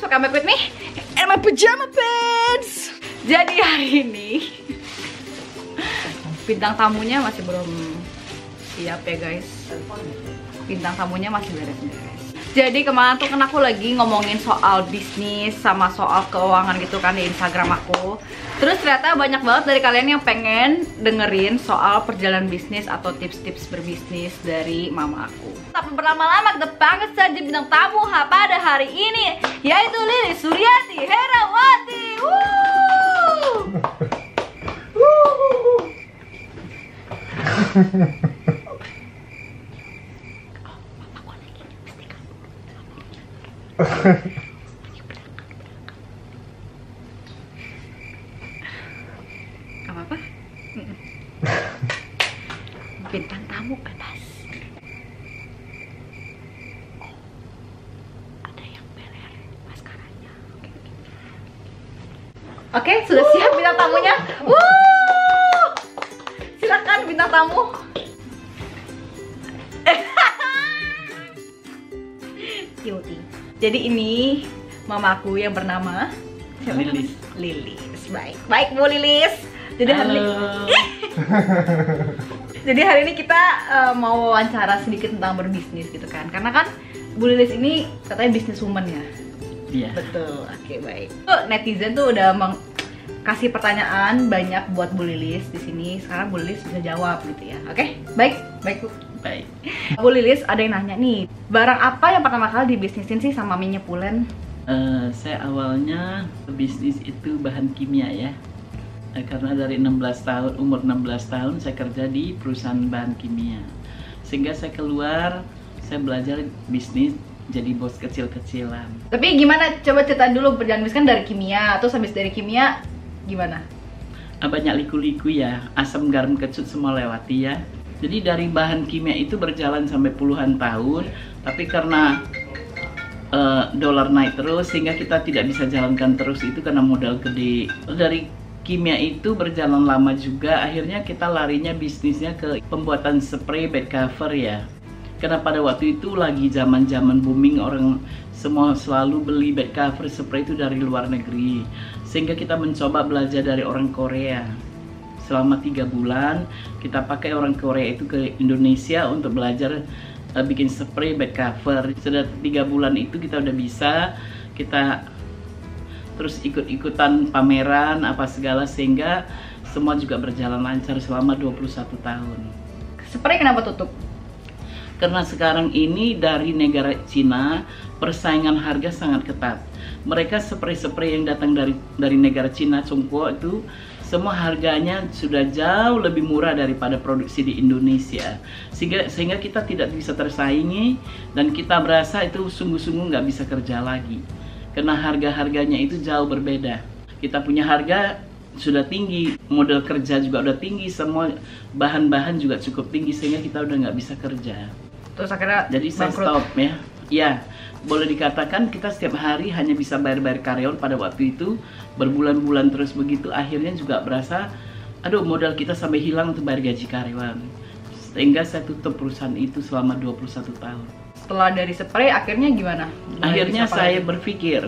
so come back with me and my pajama pants. Jadi hari ini bintang tamunya masih belum siap ya guys. Bintang tamunya masih beres-beres. Jadi kemarin tuh kan aku lagi ngomongin soal bisnis sama soal keuangan gitu kan di Instagram aku. Terus ternyata banyak banget dari kalian yang pengen dengerin soal perjalanan bisnis atau tips-tips berbisnis dari mama aku. Tapi berlama-lama kita panggil saja bintang tamu pada hari ini, yaitu Lilis Suryati Herawati. Apa-apa? Bintang tamu bebas. Ada yang beler maskaranya. Oke, sudah siap bintang tamunya? Silakan bintang tamu. Cutie. Jadi ini mamaku yang bernama Lilis. Lilis. Baik Bu Lilis. Jadi hari ini kita mau wawancara sedikit tentang berbisnis gitu kan. Karena kan Bu Lilis ini katanya businesswoman ya. Iya. Betul. Oke, baik. Netizen tuh udah kasih pertanyaan banyak buat Bu Lilis di sini. Sekarang Bu Lilis bisa jawab gitu ya. Oke? Baik Bu. Baik. Bu Lilis, ada yang nanya nih, barang apa yang pertama kali dibisnisin sih sama Maminya Pulen? Saya awalnya bisnis itu bahan kimia ya. Karena dari 16 tahun, umur 16 tahun saya kerja di perusahaan bahan kimia. Sehingga saya keluar, saya belajar bisnis jadi bos kecil-kecilan. Tapi gimana? Coba cerita dulu perjalanan bisnis kan dari kimia, terus habis dari kimia gimana? Banyak liku-liku ya, asam garam kecut semua lewati ya. Jadi dari bahan kimia itu berjalan sampai puluhan tahun, tapi karena dolar naik terus sehingga kita tidak bisa jalankan terus itu karena modal gede. Dari kimia itu berjalan lama juga, akhirnya kita larinya bisnisnya ke pembuatan spray bed cover ya. Karena pada waktu itu lagi zaman-zaman booming, orang semua selalu beli bed cover spray itu dari luar negeri. Sehingga kita mencoba belajar dari orang Korea. Selama 3 bulan kita pakai orang Korea itu ke Indonesia untuk belajar bikin spray bed cover. Sudah 3 bulan itu kita udah bisa, kita terus ikut-ikutan pameran apa segala sehingga semua juga berjalan lancar selama 21 tahun. Spray kenapa tutup? Karena sekarang ini dari negara Cina persaingan harga sangat ketat. Mereka spray-spray yang datang dari negara Cina, Chongqing itu semua harganya sudah jauh lebih murah daripada produksi di Indonesia, sehingga kita tidak bisa tersaingi dan kita berasa itu sungguh-sungguh nggak bisa kerja lagi karena harga-harganya itu jauh berbeda. Kita punya harga sudah tinggi, modal kerja juga udah tinggi, semua bahan-bahan juga cukup tinggi sehingga kita udah nggak bisa kerja. Terus akhirnya jadi saya stop ya. Ya, boleh dikatakan kita setiap hari hanya bisa bayar-bayar karyawan pada waktu itu, berbulan-bulan terus begitu, akhirnya juga berasa, aduh modal kita sampai hilang untuk bayar gaji karyawan. Sehingga saya tutup perusahaan itu selama 21 tahun. Setelah dari spray akhirnya gimana? Akhirnya saya berpikir,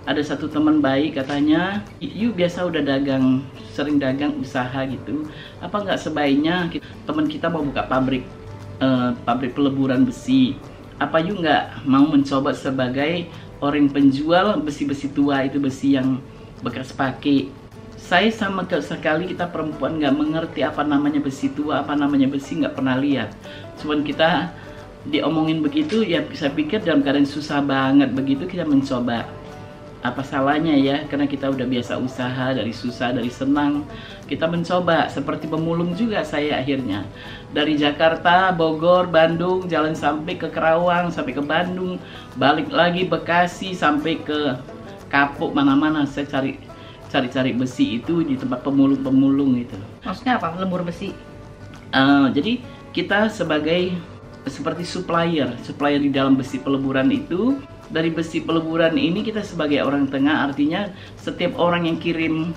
ada satu teman baik katanya, you biasa udah dagang, sering dagang usaha gitu, apa nggak sebaiknya teman kita mau buka pabrik peleburan besi, apa you nggak mau mencoba sebagai orang penjual besi-besi tua, itu besi yang bekas pakai. Saya sama sekali kita perempuan nggak mengerti apa namanya besi tua, apa namanya besi, nggak pernah lihat. Cuman kita diomongin begitu ya, saya pikir dalam keadaan susah banget begitu kita mencoba. Apa salahnya ya, karena kita udah biasa usaha, dari susah, dari senang kita mencoba. Seperti pemulung juga saya akhirnya, dari Jakarta, Bogor, Bandung, jalan sampai ke Kerawang, sampai ke Bandung, balik lagi Bekasi, sampai ke Kapuk, mana-mana saya cari besi itu di tempat pemulung-pemulung itu. Maksudnya apa? Lembur besi? Jadi kita sebagai seperti supplier di dalam besi peleburan itu. Dari besi peleburan ini kita sebagai orang tengah, artinya setiap orang yang kirim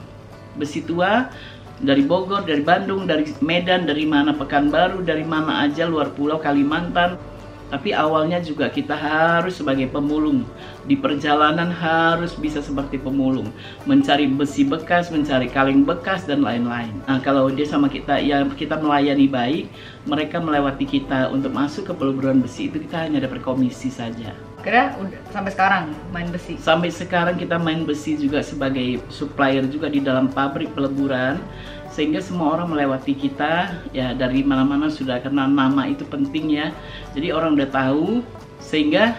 besi tua dari Bogor, dari Bandung, dari Medan, dari mana, Pekanbaru, dari mana aja, luar pulau, Kalimantan, Tapi awalnya juga kita harus sebagai pemulung. Di perjalanan harus bisa seperti pemulung, mencari besi bekas, mencari kaleng bekas, dan lain-lain. Nah, kalau dia sama kita, ya kita melayani baik, mereka melewati kita untuk masuk ke peleburan besi, itu kita hanya dapat komisi saja. Kira udah sampai sekarang main besi? Sampai sekarang kita main besi juga sebagai supplier juga di dalam pabrik peleburan, sehingga semua orang melewati kita ya dari mana-mana sudah, karena nama itu penting ya. Jadi orang udah tahu, sehingga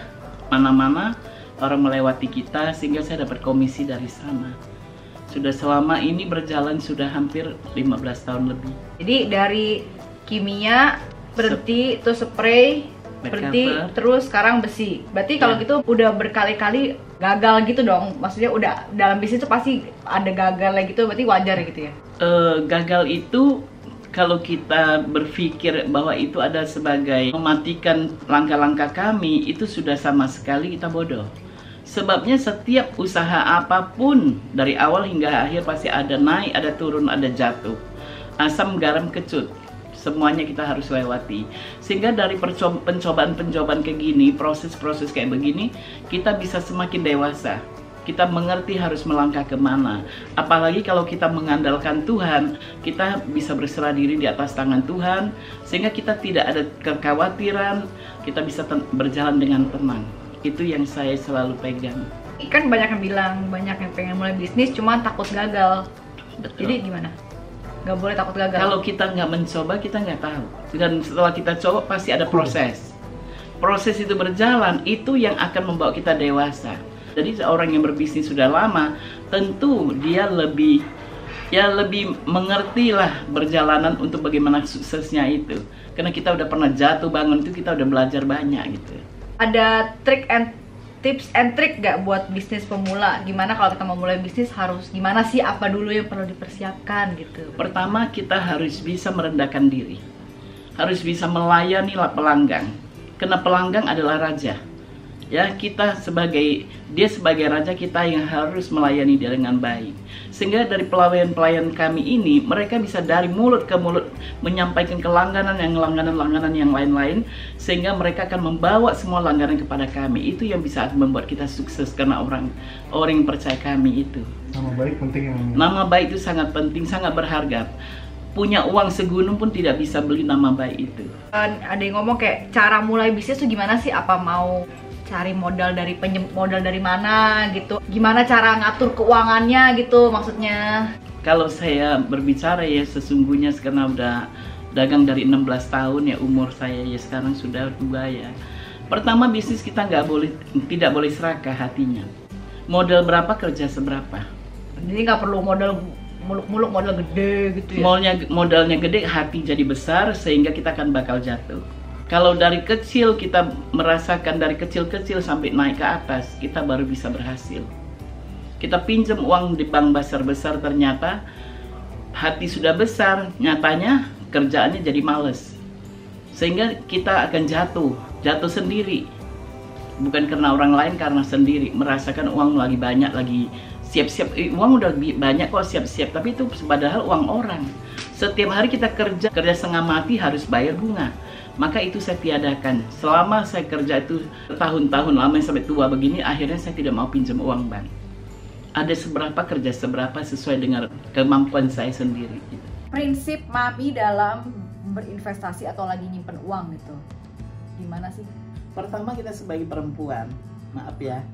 mana-mana orang melewati kita, sehingga saya dapat komisi dari sana. Sudah selama ini berjalan sudah hampir 15 tahun lebih. Jadi dari kimia berhenti, terus spray berhenti, terus sekarang besi. Berarti kalau gitu udah berkali-kali gagal gitu dong. Maksudnya udah dalam bisnis itu pasti ada gagalnya gitu, berarti wajar gitu ya? Gagal itu kalau kita berpikir bahwa itu ada sebagai mematikan langkah-langkah kami, itu sudah sama sekali kita bodoh. Sebabnya setiap usaha apapun dari awal hingga akhir pasti ada naik, ada turun, ada jatuh. Asam, garam, kecut, semuanya kita harus lewati. Sehingga dari pencobaan-pencobaan kayak gini, proses-proses kayak begini, kita bisa semakin dewasa. Kita mengerti harus melangkah kemana. Apalagi kalau kita mengandalkan Tuhan, kita bisa berserah diri di atas tangan Tuhan, sehingga kita tidak ada kekhawatiran, kita bisa berjalan dengan tenang. Itu yang saya selalu pegang. Kan banyak yang bilang, banyak yang pengen mulai bisnis cuma takut gagal. Betul. Jadi gimana? Gak boleh takut gagal. Kalau kita nggak mencoba, kita nggak tahu. Dan setelah kita coba pasti ada proses. Proses itu berjalan, itu yang akan membawa kita dewasa. Jadi seorang yang berbisnis sudah lama, tentu dia lebih mengerti lah perjalanan untuk bagaimana suksesnya itu. Karena kita udah pernah jatuh bangun itu, kita udah belajar banyak gitu. Ada tips and trick gak buat bisnis pemula? Gimana kalau kita mau mulai bisnis harus gimana sih? Apa dulu yang perlu dipersiapkan gitu? Pertama, kita harus bisa merendahkan diri. Harus bisa melayani pelanggan. Karena pelanggan adalah raja. Ya, dia sebagai raja, kita yang harus melayani dia dengan baik. Sehingga dari pelayan-pelayan kami ini, mereka bisa dari mulut ke mulut menyampaikan ke langganan yang lain-lain, sehingga mereka akan membawa semua langganan kepada kami. Itu yang bisa membuat kita sukses, karena orang yang percaya kami itu. Nama baik penting. Nama baik itu sangat penting, sangat berharga. Punya uang segunung pun tidak bisa beli nama baik itu. Ada yang ngomong kayak cara mulai bisnis tuh gimana sih? Apa mau cari modal dari mana gitu? Gimana cara ngatur keuangannya gitu maksudnya? Kalau saya berbicara ya sesungguhnya karena udah dagang dari 16 tahun ya, umur saya ya sekarang sudah tua ya. Pertama, bisnis kita tidak boleh serakah hatinya. Modal berapa kerja seberapa. Jadi nggak perlu modal muluk-muluk, modal gede gitu ya? Modalnya gede, hati jadi besar sehingga kita akan bakal jatuh. Kalau dari kecil kita merasakan dari kecil-kecil sampai naik ke atas, kita baru bisa berhasil. Kita pinjam uang di bank besar-besar, ternyata hati sudah besar, nyatanya kerjaannya jadi males. Sehingga kita akan jatuh sendiri. Bukan karena orang lain, karena sendiri. Merasakan uang lagi banyak, lagi siap-siap, uang udah banyak kok siap-siap, tapi itu padahal uang orang. Setiap hari kita kerja setengah mati harus bayar bunga. Maka itu saya tiadakan. Selama saya kerja itu tahun-tahun lama sampai tua begini, akhirnya saya tidak mau pinjam uang bank. Ada seberapa kerja seberapa sesuai dengan kemampuan saya sendiri. Prinsip Mami dalam berinvestasi atau lagi nyimpen uang gitu, gimana sih? Pertama, kita sebagai perempuan, maaf ya.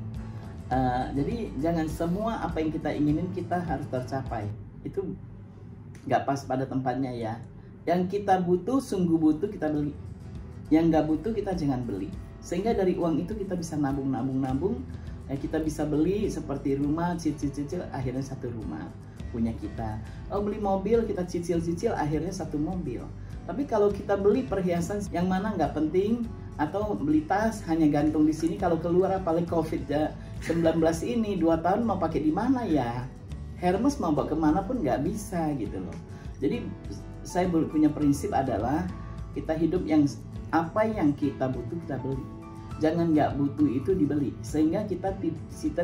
Jadi jangan semua apa yang kita inginin kita harus tercapai. Itu nggak pas pada tempatnya ya. Yang kita butuh, sungguh butuh, kita beli. Yang nggak butuh kita jangan beli. Sehingga dari uang itu kita bisa nabung, ya kita bisa beli seperti rumah, cicil-cicil, akhirnya satu rumah punya kita. Beli mobil, kita cicil-cicil, akhirnya satu mobil. Tapi kalau kita beli perhiasan yang mana nggak penting, atau beli tas hanya gantung di sini, kalau keluar apalagi COVID-19 ini 2 tahun mau pakai di mana ya? Hermes mau bawa kemana pun nggak bisa gitu loh. Jadi saya punya prinsip adalah kita hidup yang apa yang kita butuh kita beli. Jangan nggak butuh itu dibeli. Sehingga kita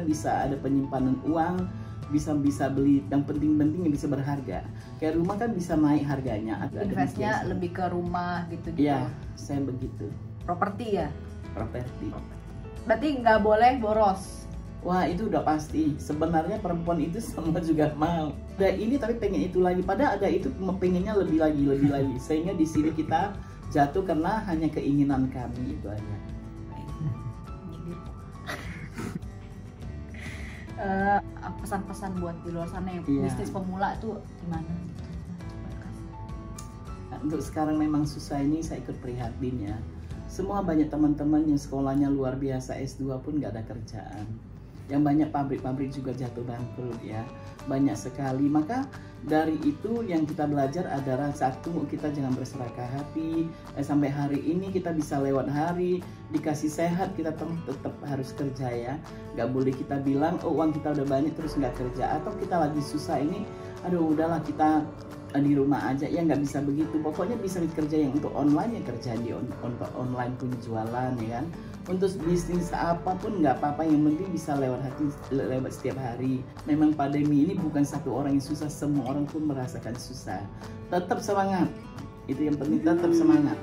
bisa ada penyimpanan uang, bisa beli yang penting-penting yang bisa berharga. Kayak rumah kan bisa naik harganya. Investnya lebih ke rumah gitu. Iya, saya begitu. properti ya. properti. Berarti nggak boleh boros. Wah, itu udah pasti. Sebenarnya perempuan itu semua juga mau. Ada ini tapi pengen itu lagi. Padahal ada itu pengennya lebih lagi. Sehingga di sini kita jatuh karena hanya keinginan kami itu aja. Pesan-pesan buat di luar sana yang bisnis pemula tuh gimana? Untuk sekarang memang susah ini, saya ikut prihatin ya. Semua banyak teman-teman yang sekolahnya luar biasa, S2 pun nggak ada kerjaan. Yang banyak pabrik-pabrik juga jatuh bangkrut ya. Banyak sekali. Maka dari itu yang kita belajar adalah satu, kita jangan berserakah hati. Sampai hari ini kita bisa lewat hari, dikasih sehat, kita tetap harus kerja ya. Nggak boleh kita bilang, oh uang kita udah banyak terus nggak kerja. Atau kita lagi susah ini, aduh udahlah kita di rumah aja. Ya nggak bisa begitu. Pokoknya bisa kerja yang untuk online ya kerja di online punya jualan ya kan. Untuk bisnis apapun nggak apa-apa, yang penting bisa lewat setiap hari. Memang pandemi ini bukan satu orang yang susah, semua orang pun merasakan susah. Tetap semangat, itu yang penting, tetap semangat.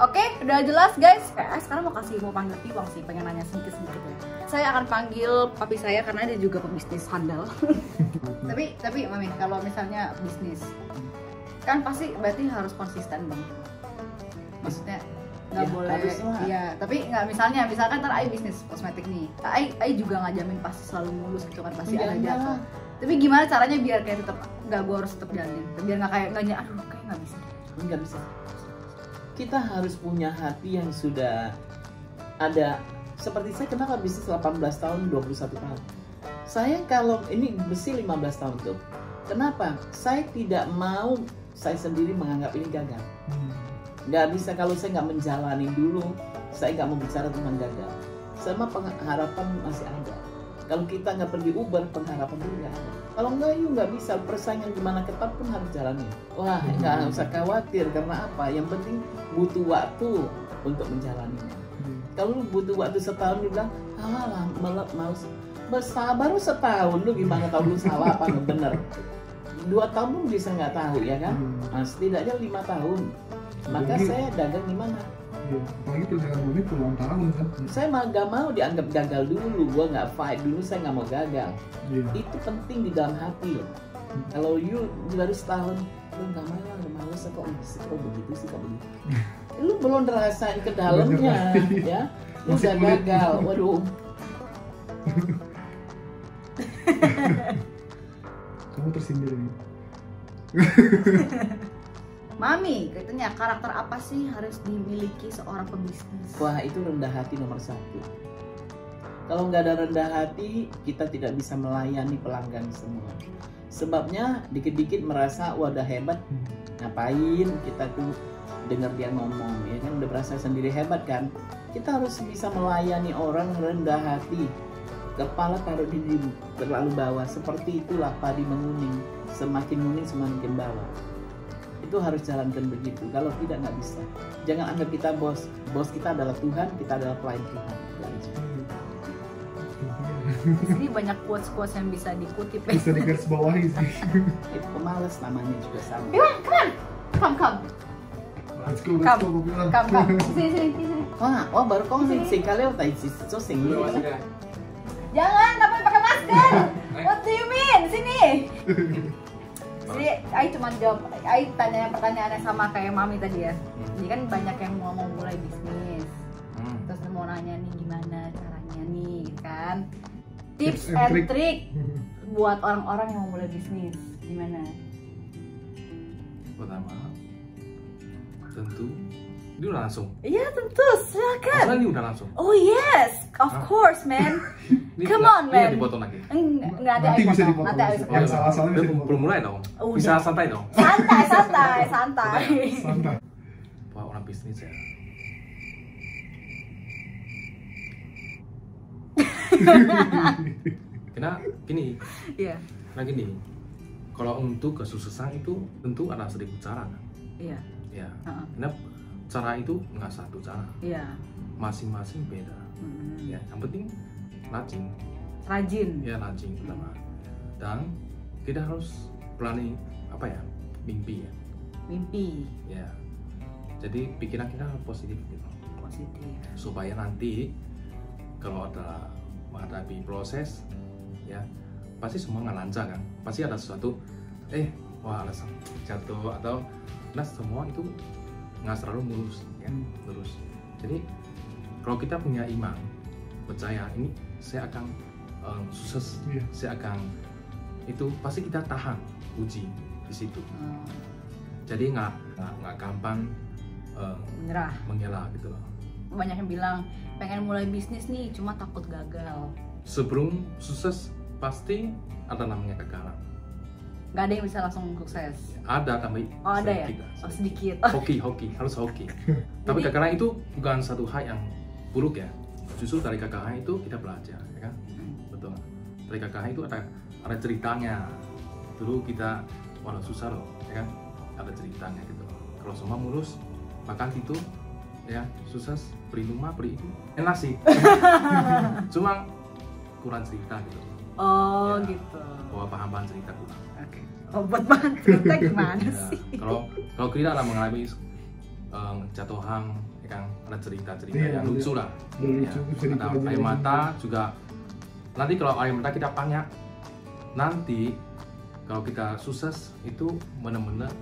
Oke, udah jelas guys. Sekarang mau panggil Piwang sih, pengen nanya sedikit ya. Saya akan panggil papi saya karena dia juga pebisnis handal. tapi Mami, kalau misalnya bisnis kan pasti berarti harus konsisten bang. Maksudnya nggak ya, boleh ya, tapi nggak misalkan ntar Ai bisnis kosmetik nih, Ai juga nggak jamin pasti selalu mulus gitu kan, pasti ada jatuh. Tapi gimana caranya biar kayak tetap nggak, gue harus tetap jalanin biar nggak kayak aduh kayak nggak bisa. Kita harus punya hati yang sudah ada. Seperti saya, kenapa bisnis 18 tahun 21 tahun, saya kalau ini besi 15 tahun tuh, kenapa saya tidak mau saya sendiri menganggap ini gagal. Nggak bisa kalau saya nggak menjalani dulu, saya nggak mau bicara tentang gagal. Sama pengharapan masih ada. Kalau kita nggak pergi Uber, pengharapan dulu nggak ada. Kalau nggak bisa, persaingan gimana ketat pun harus jalani. Wah, nggak usah khawatir, karena apa? Yang penting butuh waktu untuk menjalaninya. Kalau lu butuh waktu setahun, dibilang, males. Baru setahun, lu gimana tahu lu salah apa nggak bener? 2 tahun pun bisa nggak tahu ya kan? Nah, setidaknya 5 tahun. Maka saya dagang di mana? Ya, apalagi perjalanan ini puluhan tahun kan. Saya nggak mau dianggap gagal dulu, gua nggak fight dulu, saya nggak mau gagal. Itu penting di dalam hati loh. Kalau you baru setahun, lu nggak mau, udah males kok begitu sih, kok begitu. Lu belum rasain ke dalamnya, ya. Lu udah gagal, waduh. Kamu tersindir nih. Mami, katanya karakter apa sih harus dimiliki seorang pebisnis? Wah, itu rendah hati nomor 1. Kalau nggak ada rendah hati, kita tidak bisa melayani pelanggan semua. Sebabnya dikit-dikit merasa, wah udah hebat, ngapain kita tuh dengar dia ngomong, ya kan udah berasa sendiri hebat kan? Kita harus bisa melayani orang rendah hati. Kepala taruh di terlalu bawah, seperti itulah padi menguning. Semakin menguning semakin bawah. Itu harus jalankan begitu. Kalau tidak nggak bisa. Jangan anggap kita bos. Bos kita adalah Tuhan, kita adalah pelayan Tuhan. Ini banyak quotes-quotes yang bisa dikutip. Bisa digarisbawahi sih. Itu pemalas namanya juga sama. Come. Let's go, gue bilang. Come. Sini. Wah, baru kau sih kalian tadi sih Jangan, apa pakai masker? What do you mean? Sini. Jadi, Ai cuma jawab, Ai tanya pertanyaannya sama kayak Mami tadi ya. Jadi kan banyak yang mau mulai bisnis, terus mau nanya nih gimana caranya nih, kan? Tips and trick buat orang-orang yang mau mulai bisnis, gimana? Pertama, tentu ini udah langsung. Iya tentu, silakan. Masalah ini udah langsung. Oh yes, of course man. Come on man. Ini dipotong lagi. Enggak ada Nanti bisa dipotong. Nanti bisa Yang salah-salah bisa dipotong. Belum mulai dong. Bisa santai dong. Santai. Wah, orang bisnis ya. Karena gini. Iya. Nah gini. Kalau untuk kesuksesan itu tentu ada 1000 cara kan. Iya. Ya. Karena cara itu nggak satu cara. Iya. Masing-masing beda. Ya, yang penting rajin. Ya, rajin pertama. Dan kita harus planning mimpi ya. Mimpi. Ya. Jadi pikiran kita harus positif gitu. positif. Supaya nanti kalau ada menghadapi proses ya pasti semua nggak lancar kan, pasti ada sesuatu wah alasan jatuh atau nah semua itu nggak selalu mulus ya, lurus. Jadi kalau kita punya iman percaya ini saya akan sukses, saya akan itu pasti kita tahan uji di situ. Jadi nggak gampang menyerah gitu loh. Banyak yang bilang pengen mulai bisnis nih cuma takut gagal. Sebelum sukses pasti ada namanya kegagalan. Nggak ada yang bisa langsung sukses. Ada tapi ada ya? Sedikit. Hoki harus hoki. Tapi kegagalan itu bukan satu hal yang buruk ya. Justru dari kegagalan itu kita belajar, ya kan? Betul. Dari kegagalan itu ada ceritanya. Dulu kita walau susah loh, ya kan? Ada ceritanya gitu. Kalau semua mulus, makan itu, ya sukses, beli rumah, beli itu, enak sih. Cuma kurang cerita gitu. Oh ya, gitu. Bahwa paham cerita kurang. Oke. Oh, buat bahan cerita gimana Ya, sih? Kalau kita ada mengalami jatuhan, ya kan, ada cerita-cerita yang lucu lah. Ya, ada air mata juga. Nanti kalau air mata kita banyak, nanti kalau kita sukses itu benar-benar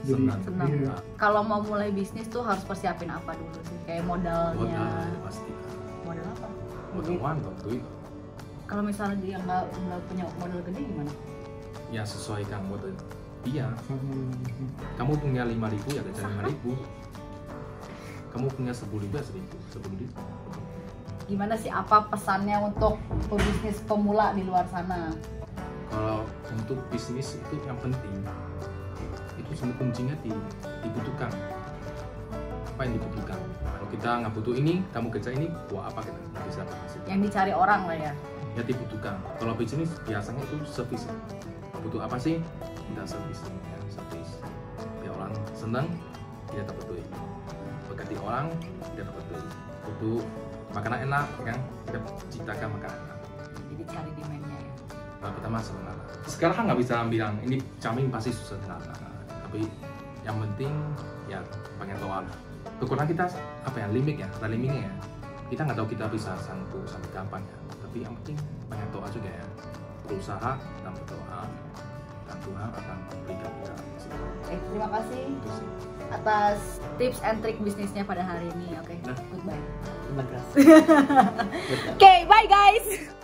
senang. Senang. Kalau mau mulai bisnis tuh harus persiapin apa dulu sih? Kayak modalnya. Modal pasti. Modal apa? Modal uang, duit. Kalau misalnya dia nggak punya modal gede gimana? Ya sesuaikan modal. Iya. Kamu punya 5.000 ya kerja 5.000. Kamu punya 10.000 ya 10.000. Gimana sih, apa pesannya untuk pebisnis pemula di luar sana? Kalau untuk bisnis itu yang penting itu semua kuncinya dibutuhkan. Apa yang dibutuhkan? Kalau kita nggak butuh ini, kamu kerja ini, buat apa kita bisa berhasil? Yang dicari orang lah ya. Ya dibutuhkan. Kalau bisnis biasanya itu service. Butuh apa sih? Kita service. Ya, service. Biar orang senang, kita dapat duit. Berganti orang, kita dapat duit. Butuh makanan enak, kan? Kita ciptakan makanan enak. Jadi cari demand-nya ya. Pertama semangat. Sekarang kan nggak bisa bilang ini jamin pasti susah tapi yang penting ya pengen tahu lah. Kekurangan kita apa ya, limit ya, ada limitnya ya. Kita nggak tahu kita bisa sampai kapan ya. Tapi yang penting pengen doa juga ya. Berusaha dan berdoa dan Tuhan akan berikan kita. Terima kasih atas tips and trick bisnisnya pada hari ini. Oke, Nah. goodbye. Terima kasih. Oke, bye guys.